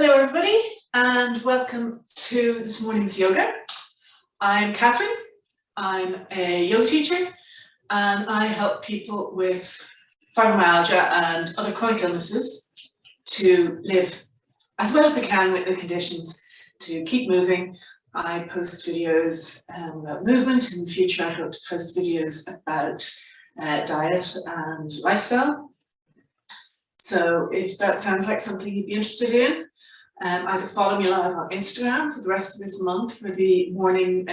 Hello everybody and welcome to this morning's yoga. I'm Catherine, I'm a yoga teacher and I help people with fibromyalgia and other chronic illnesses to live as well as they can with the conditions to keep moving. I post videos about movement. In the future I hope to post videos about diet and lifestyle. So if that sounds like something you'd be interested in, either follow me live on Instagram for the rest of this month for the morning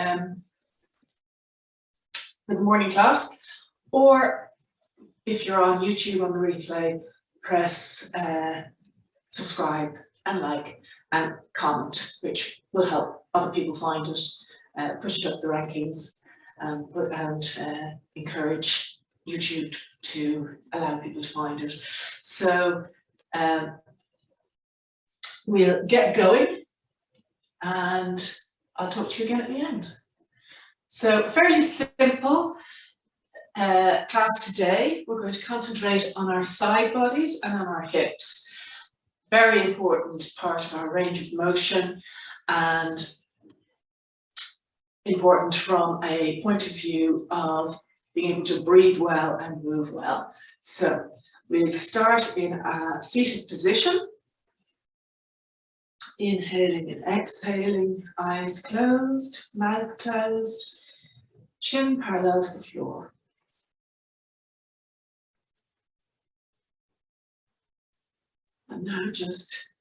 class, or if you're on YouTube on the replay, press subscribe and like and comment, which will help other people find it, push it up the rankings, and encourage YouTube to allow people to find it. So we'll get going and I'll talk to you again at the end. So fairly simple class today. We're going to concentrate on our side bodies and on our hips. Very important part of our range of motion and important from a point of view of being able to breathe well and move well. So we'll start in a seated position. Inhaling and exhaling, eyes closed, mouth closed, chin parallel to the floor. And now just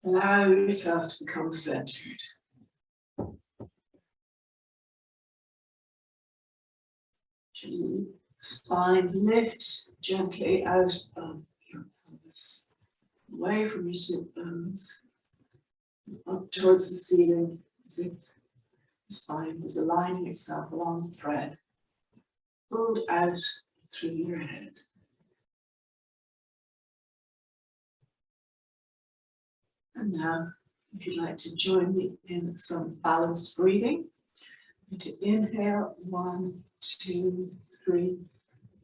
allow yourself to become centered. Spine lift gently out of your pelvis, away from your sit bones, up towards the ceiling, as if the spine is aligning itself along the thread, pulled out through your head. And now, if you'd like to join me in some balanced breathing, to inhale 1, 2, 3,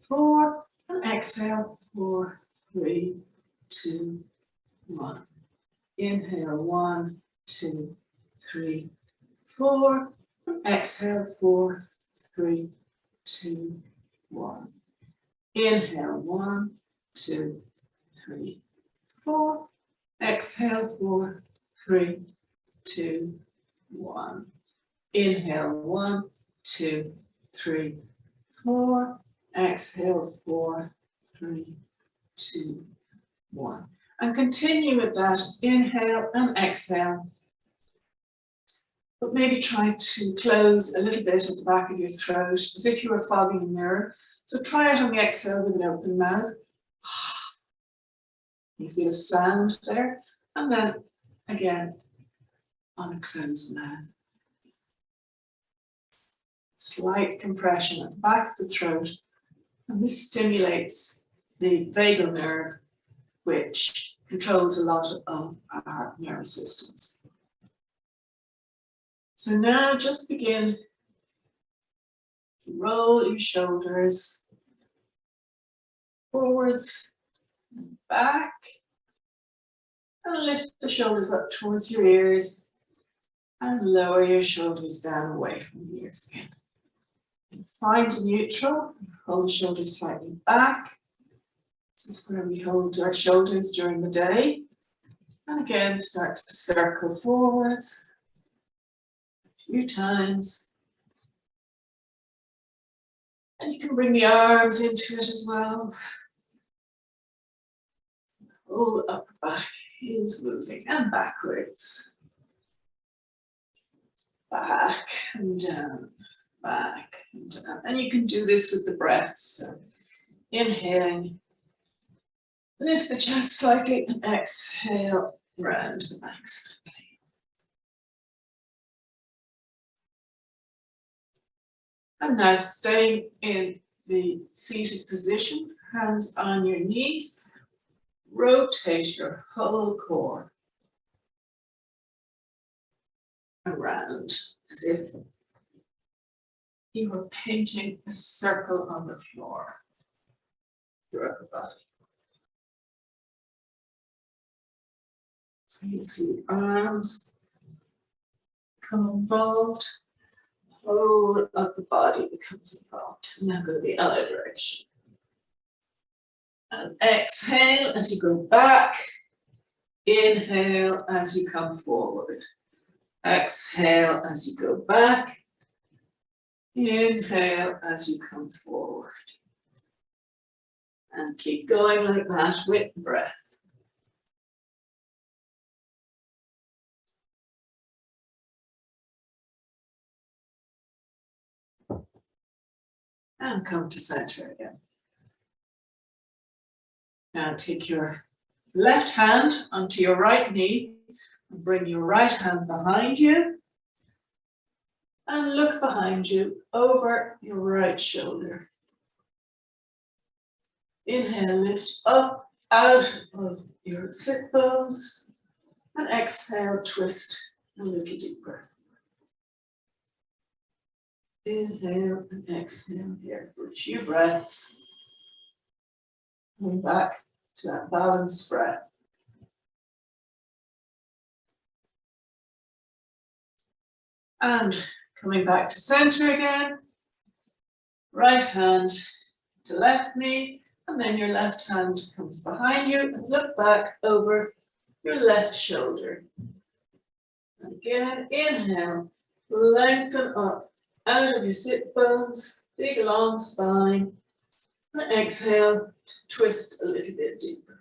4, and exhale 4, 3, 2, 1. Inhale 1, 2, 3, 4, and exhale 4, 3, 2, 1. Inhale 1, 2, 3, 4. Exhale 4, 3, 2, 1. Inhale 1, 2, 3, 4. Exhale 4, 3, 2, 1. And continue with that inhale and exhale. But maybe try to close a little bit at the back of your throat as if you were fogging a mirror. So try it on the exhale with an open mouth. You feel a sound there. And then again on a closed mouth. Slight compression at the back of the throat. And this stimulates the vagal nerve, which controls a lot of our nervous systems. So now just begin to roll your shoulders forwards and back, and lift the shoulders up towards your ears and lower your shoulders down away from the ears again. And find a neutral, hold the shoulders slightly back. This is where we hold our shoulders during the day. And again, start to circle forwards a few times. And you can bring the arms into it as well. The whole upper back is moving, and backwards. Back and down, back and down. And you can do this with the breath. So inhaling, lift the chest slightly, and exhale, round the back slightly. And now staying in the seated position, hands on your knees, rotate your whole core around as if you were painting a circle on the floor throughout the body. So you see the arms become involved, whole of the body becomes involved. And now go the other direction. And exhale as you go back. Inhale as you come forward. Exhale as you go back. Inhale as you come forward. And keep going like that with breath. And come to center again. Now take your left hand onto your right knee and bring your right hand behind you. And look behind you over your right shoulder. Inhale, lift up out of your sit bones. And exhale, twist a little deeper. Inhale and exhale here for a few breaths. Coming back to that balanced breath. And coming back to center again. Right hand to left knee, and then your left hand comes behind you and look back over your left shoulder. Again, inhale, lengthen up out of your sit bones, big long spine, and exhale to twist a little bit deeper.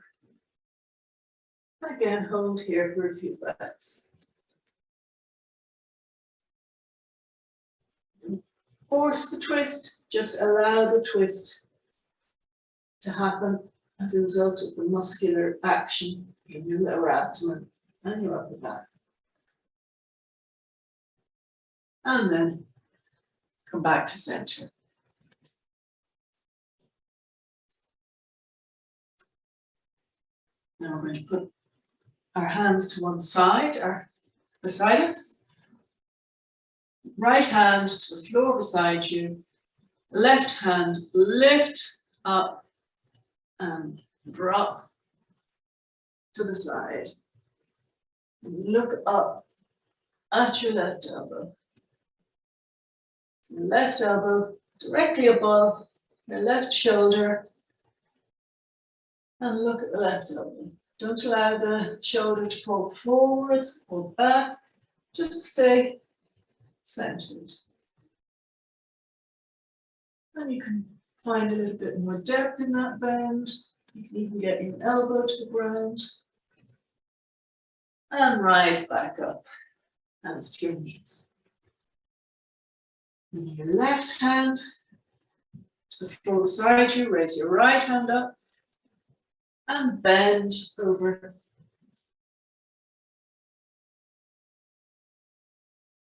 Again, hold here for a few breaths. Force the twist, just allow the twist to happen as a result of the muscular action in your lower abdomen and your upper back. And then come back to center. Now we're going to put our hands to one side, beside us. Right hand to the floor beside you. Left hand lift up and drop to the side. Look up at your left elbow. Your left elbow directly above your left shoulder. And look at the left elbow. Don't allow the shoulder to fall forwards or back. Just stay centered. And you can find a little bit more depth in that bend. You can even get your elbow to the ground. And rise back up. Hands to your knees. And your left hand to the floor beside you. Raise your right hand up. And bend over.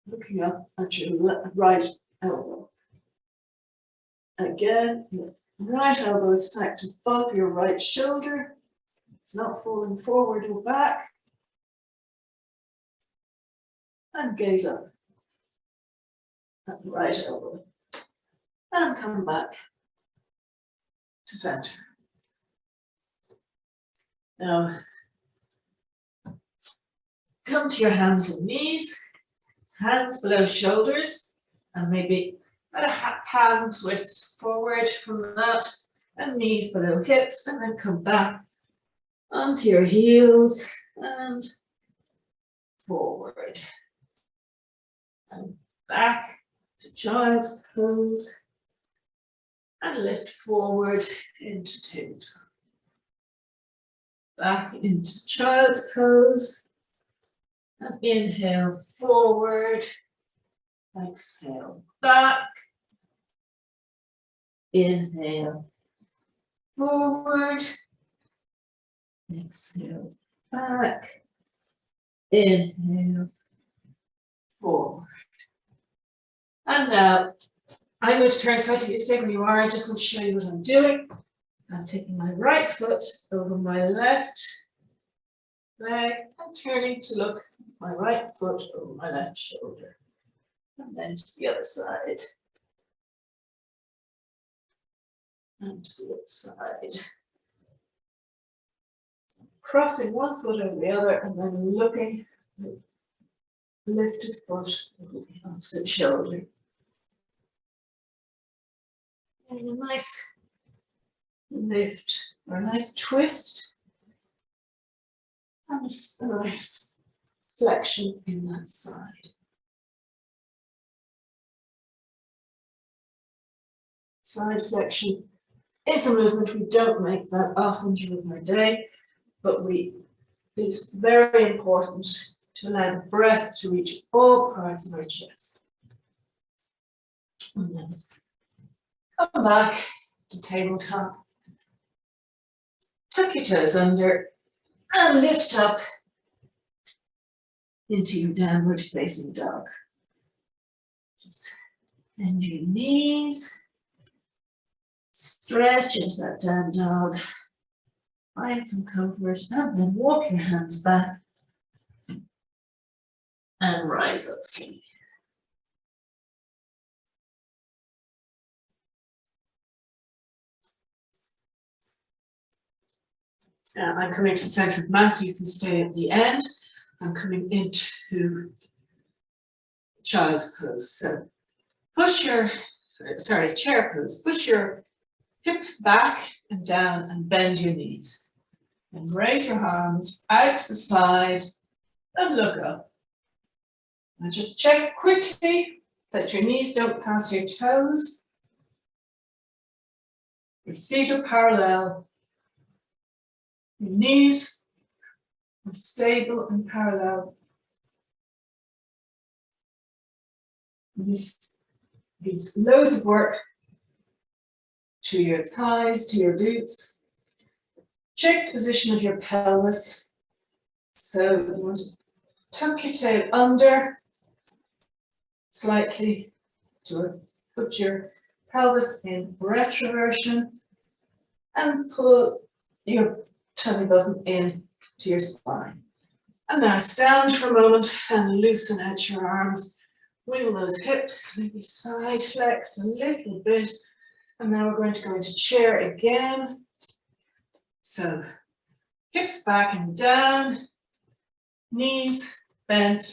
Looking up at your right elbow. Again, your right elbow is stacked above your right shoulder. It's not falling forward or back. And gaze up at the right elbow. And come back to center. Now, come to your hands and knees, hands below shoulders, and maybe at a palm's width forward from that, and knees below hips, and then come back onto your heels and forward. And back to child's pose, and lift forward into tabletop. Back into child's pose, and inhale forward, exhale back, inhale forward, exhale back, inhale forward. And now I'm going to turn slightly, stay where you are. I just want to show you what I'm doing. I'm taking my right foot over my left leg and turning to look at my right foot over my left shoulder. And then to the other side. And to the other side. crossing one foot over the other and then looking at the lifted foot over the opposite shoulder. And a nice lift or a nice twist and a nice flexion in that side. Side flexion is a movement we don't make that often during our day, but it's very important to allow the breath to reach all parts of our chest. And then come back to tabletop. Tuck your toes under and lift up into your downward facing dog. Just bend your knees, stretch into that down dog, find some comfort, and then walk your hands back and rise up slowly. I'm coming to the center of mat. You can stay at the end. I'm coming into child's pose. So chair pose. Push your hips back and down and bend your knees. And raise your arms out to the side and look up. And just check quickly that your knees don't pass your toes. Your feet are parallel. Your knees are stable and parallel. This gives loads of work to your thighs, to your glutes. Check the position of your pelvis. So you want to tuck your tail under slightly to put your pelvis in retroversion and pull your tummy button in to your spine. And now stand for a moment and loosen out your arms. Wiggle those hips, maybe side flex a little bit. And now we're going to go into chair again. So hips back and down, knees bent,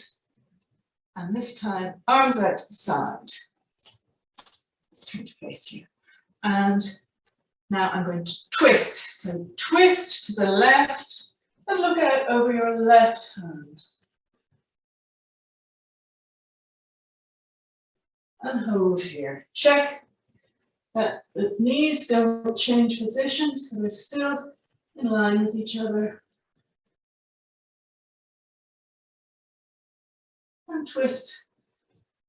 and this time arms out to the side. Let's turn to face you. And now I'm going to twist. So twist to the left and look out over your left hand. And hold here. Check that the knees don't change position, so they're still in line with each other. And twist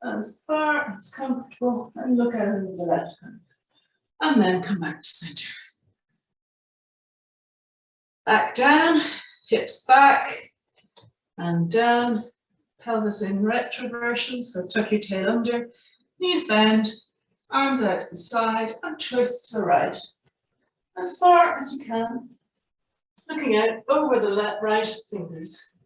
as far as comfortable and look out over the left hand. And then come back to center. Back down, hips back and down, pelvis in retroversion, so tuck your tail under, knees bend, arms out to the side and twist to the right. As far as you can, looking out over the right fingers.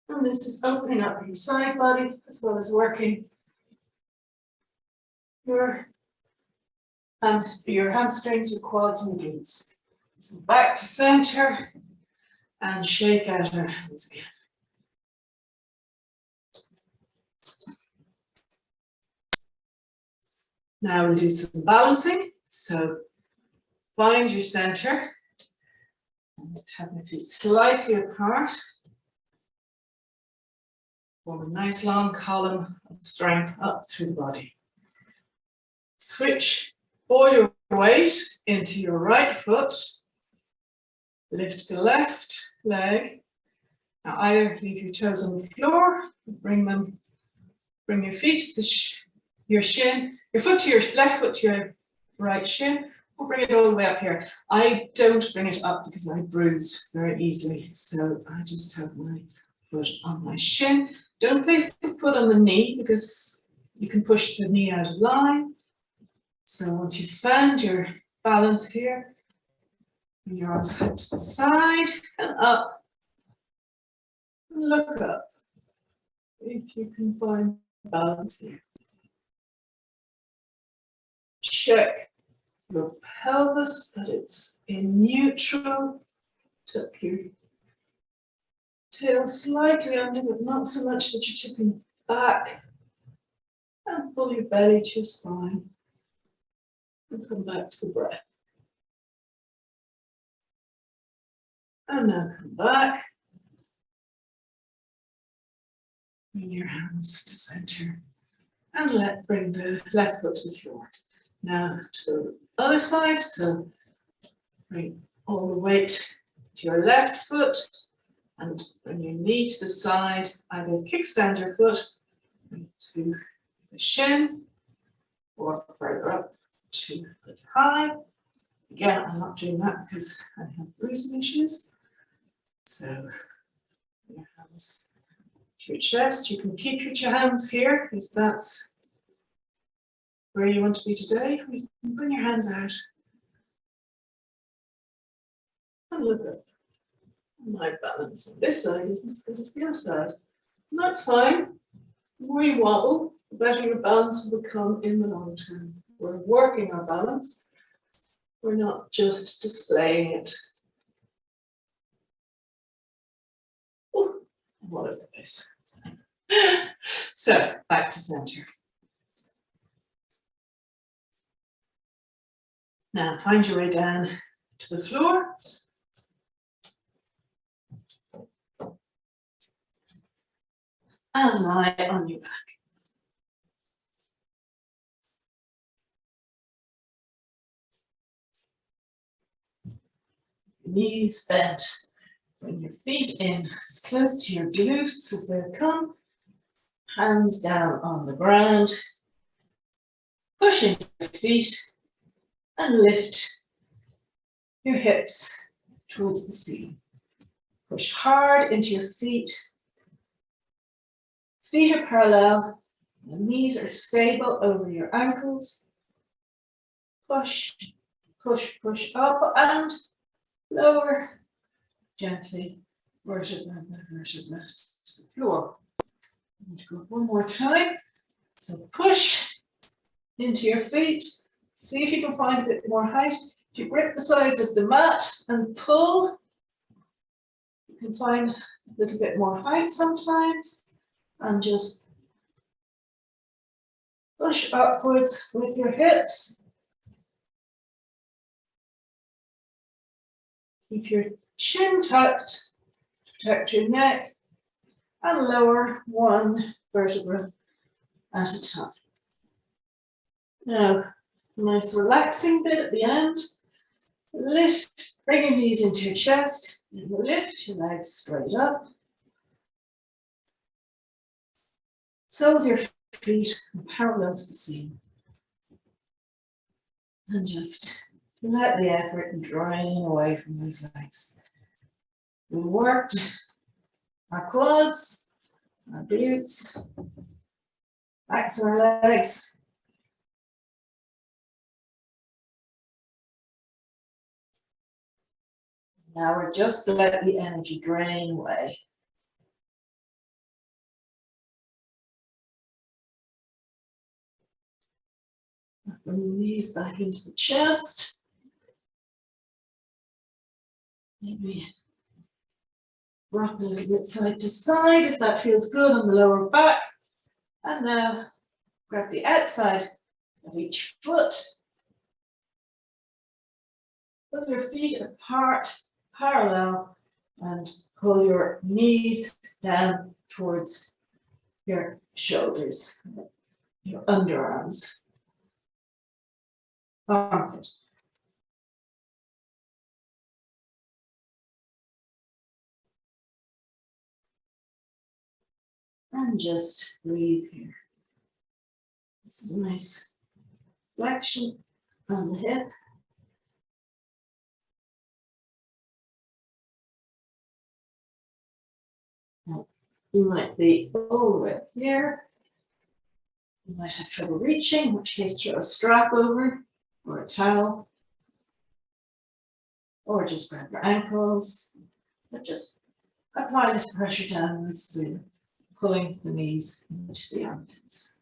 And this is opening up your side body as well as working your hamstrings, your quads and glutes. So back to center and shake out our hands again. Now we'll do some balancing. So find your center and have my feet slightly apart. Form a nice long column of strength up through the body. Switch all your weight into your right foot. Lift the left leg. Now either leave your toes on the floor, bring your feet to your shin, your left foot to your right shin, or bring it all the way up here. I don't bring it up because I bruise very easily, so I just have my foot on my shin. Don't place the foot on the knee because you can push the knee out of line. So once you've found your balance here, bring your arms out to the side and up. And look up if you can find balance here. check your pelvis, that it's in neutral. Tuck your tail slightly under, but not so much that you're tipping back. And pull your belly to your spine. And come back to the breath. And now come back. Bring your hands to center. And bring the left foot to the floor. Now to the other side. So bring all the weight to your left foot. And bring your knee to the side. Either kickstand your foot to the shin. Or further up to the thigh. Again, I'm not doing that because I have bruising issues. So your hands to your chest. You can keep your hands here if that's where you want to be today. You can bring your hands out and look up. My balance on this side isn't as good as the other side. And that's fine. The more you wobble, the better your balance will become in the long term. We're working our balance. We're not just displaying it. Ooh, what a face. So, back to center. Now, find your way down to the floor. And lie on your back. Knees bent. Bring your feet in as close to your glutes as they'll come. Hands down on the ground. Push into your feet and lift your hips towards the ceiling. Push hard into your feet. Feet are parallel. The knees are stable over your ankles. Push, push, push up and lower gently, vertebra by vertebra to the floor. I'm going to go one more time. So push into your feet. See if you can find a bit more height. If you grip the sides of the mat and pull, you can find a little bit more height sometimes. And just push upwards with your hips. Keep your chin tucked to protect your neck and lower one vertebra at a time. Now, a nice relaxing bit at the end. Lift, bring your knees into your chest, and lift your legs straight up. Soles your feet parallel to the ceiling. And just let the effort drain away from those legs. We worked our quads, our glutes, backs of our legs. Now we're just to let the energy drain away. Bring the knees back into the chest. Maybe rock a little bit side to side if that feels good on the lower back. And now grab the outside of each foot. Put your feet apart, parallel, and pull your knees down towards your shoulders, your underarms, armpit. And just breathe here. This is a nice flexion on the hip. Now, you might be all the way up here. You might have trouble reaching, in which case throw a strap over or a towel. Or just grab your ankles. But just apply this pressure downwards, so you're pulling the knees into the armpits.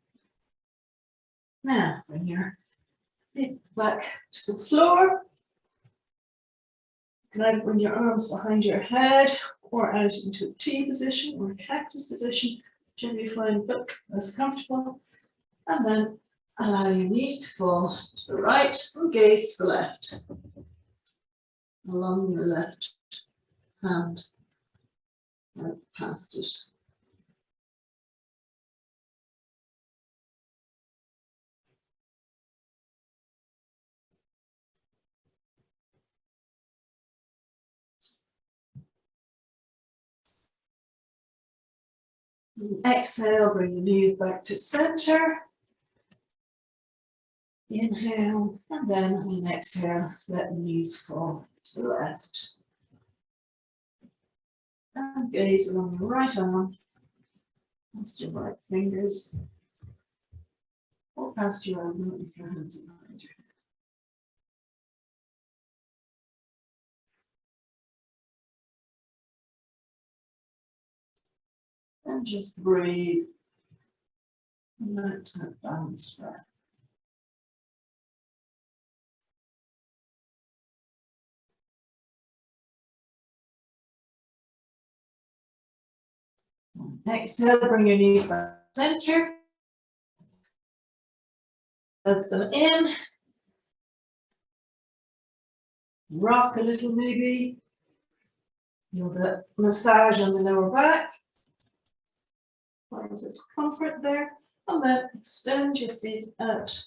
Now, bring your Feet back to the floor. You can either bring your arms behind your head or out into a T position or cactus position, whichever you find most comfortable. And then allow your knees to fall to the right and gaze to the left. Along your left hand, right past it. And exhale, bring the knees back to center. Inhale, and then on exhale, let the knees fall to the left. And gaze along your right arm, past your right fingers, or past your elbow with your hands behind your head. And just breathe. And let that balanced breath. Exhale, bring your knees back to center. Hug them in. Rock a little maybe. Feel the massage on the lower back. Find a little comfort there. And then extend your feet out.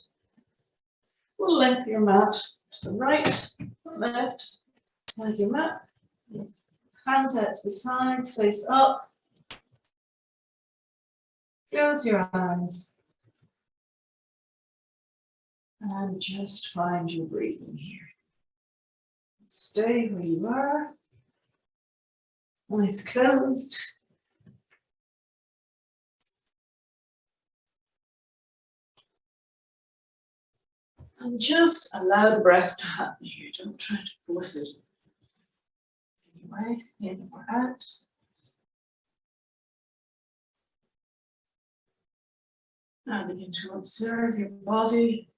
Full length of your mat to the right, left, sides of your mat. Hands out to the sides, face up. Close your eyes. And just find your breathing here. Stay where you are. Eyes closed. And just allow the breath to happen here. Don't try to force it. Anyway, in or out. Now begin to observe your body.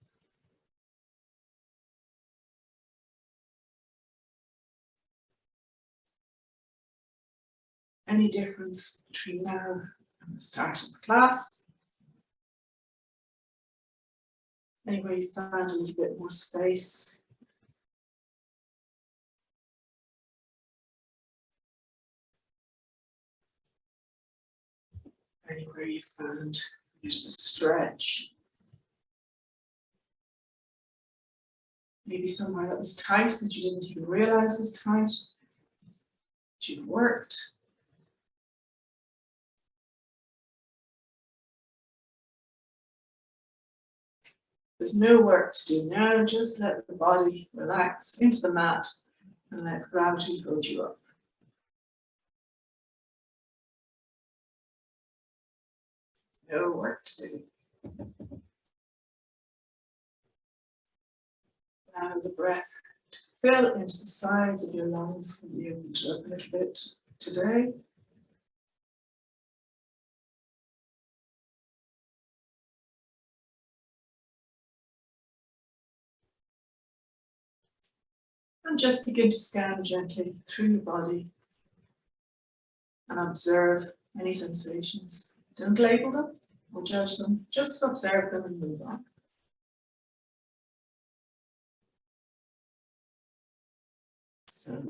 Any difference between now and the start of the class? Anywhere you found a little bit more space? Anywhere you found a bit of a stretch? Maybe somewhere that was tight that you didn't even realize was tight, that you worked. There's no work to do now, just let the body relax into the mat and let gravity hold you up. No work to do. Allow the breath to fill into the sides of your lungs and be able to a little bit today. And just begin to scan gently through your body and observe any sensations. Don't label them or judge them, just observe them and move on. So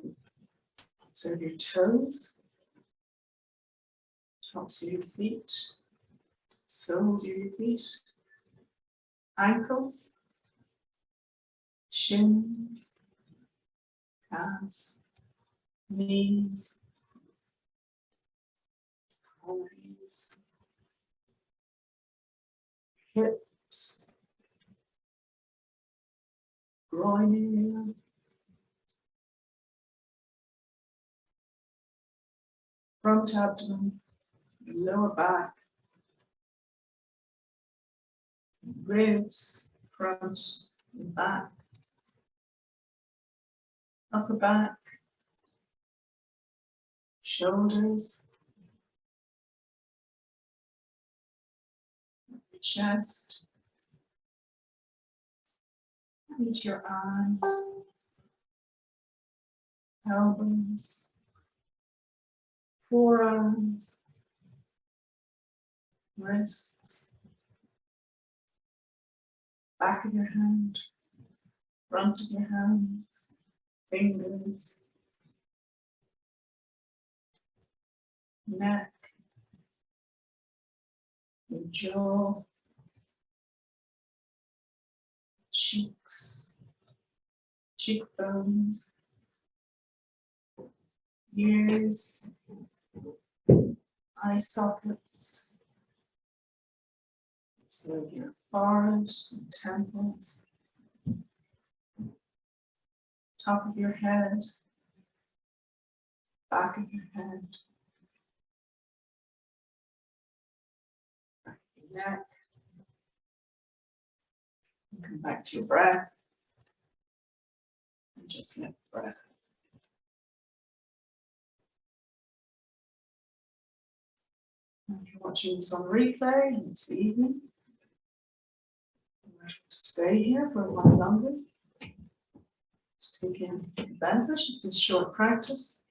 observe your toes, tops of your feet, soles of your feet, ankles, shins, calves, knees, arms, hips, groin area, front abdomen, lower back, ribs, front and back, upper back, shoulders, chest, into your arms, elbows, forearms, wrists, back of your hand, front of your hands, fingers, neck, your jaw, cheeks, cheekbones, ears, eye sockets, so your forehead and temples, top of your head, back of your head, back of your neck. And come back to your breath and just let the breath. If you're watching this on replay and it's the evening, you're welcome to stay here for a while longer to take in the benefit of this short practice.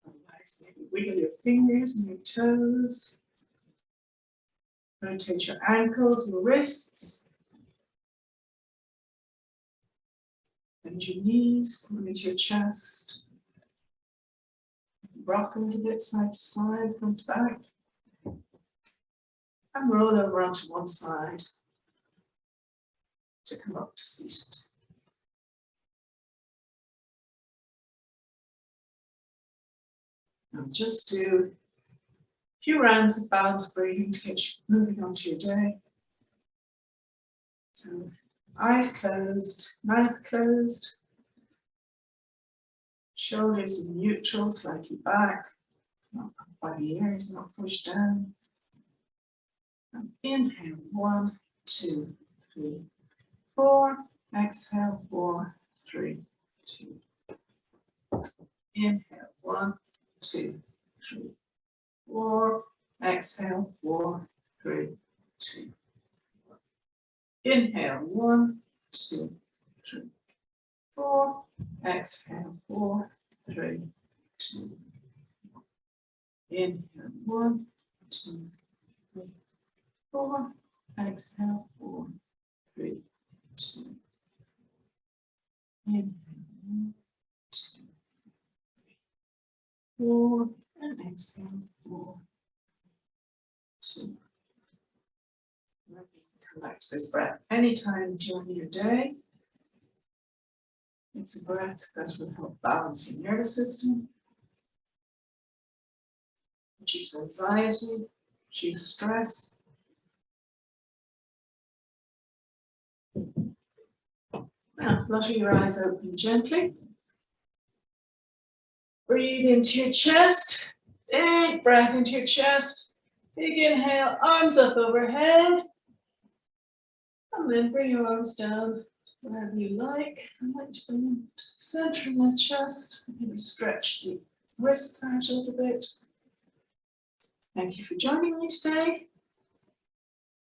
Otherwise, maybe wiggle your fingers and your toes. Rotate your ankles, your wrists. Bend your knees, pull into your chest. Rock a little bit side to side, front to back. And roll over onto one side to come up to seated. Now just do a few rounds of balanced breathing to get you moving on to your day. So eyes closed, mouth closed, shoulders in neutral, slightly back, not up by the ears, not pushed down. And inhale, 1, 2, 3, 4. Exhale, 4, 3, 2. Inhale, 1, 2, 3, 4. Exhale, 4, 3, 2. Inhale, 1, 2, 3, 4. Exhale, 4, 3, 2. Inhale, 1, 2, 3, 4. Exhale, 4, 3, 2. Inhale, 1, 2, 3, 4. And exhale, 4, 2. Come back to this breath anytime during your day. It's a breath that will help balance your nervous system, reduce anxiety, reduce stress. Now, flutter your eyes open gently. Breathe into your chest. Big breath into your chest. Big inhale, arms up overhead. And then bring your arms down wherever you like. I like to bring them to the center of my chest. Maybe stretch the wrists out a little bit. Thank you for joining me today.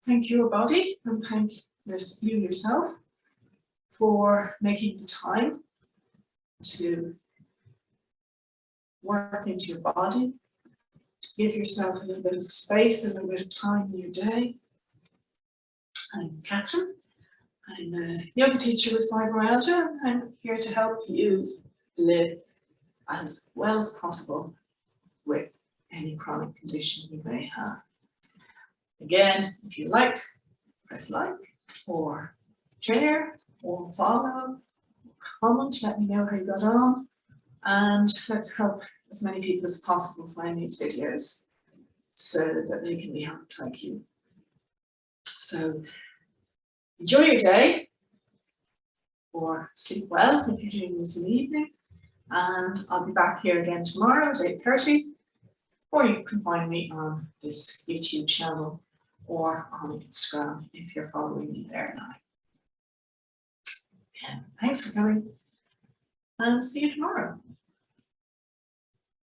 Thank your body and thank you yourself for making the time to work into your body, to give yourself a little bit of space, a little bit of time in your day. I'm Catherine. I'm a yoga teacher with fibromyalgia, and I'm here to help you live as well as possible with any chronic condition you may have. Again, if you like, press like, or share, or follow, or comment, let me know how you got on, and let's help as many people as possible find these videos so that they can be helped like you. So enjoy your day, or sleep well if you're doing this in the evening, and I'll be back here again tomorrow at 8:30, or you can find me on this YouTube channel or on Instagram if you're following me there now. And thanks for coming, and see you tomorrow.